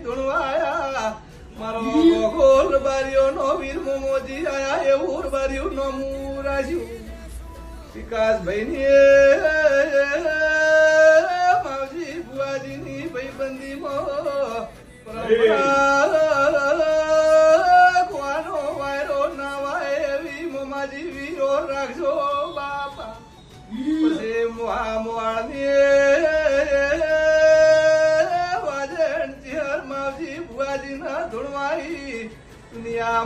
ધૂણવાયા મારો ગોગોલ બારીઓ નો વીર મોમોજી આયા એવું બારીઓ નો મુરાજ્યું વિકાસભાઈ ની માવજી બુઆજી ની ભાઈબંધી કવાનો વાયરો ના વાય એવી મોમાજી વીરો રાખજો બાપા પછી વાજણ ચિહર માવજી બુઆજી ના ધૂણવાઈ દુનિયા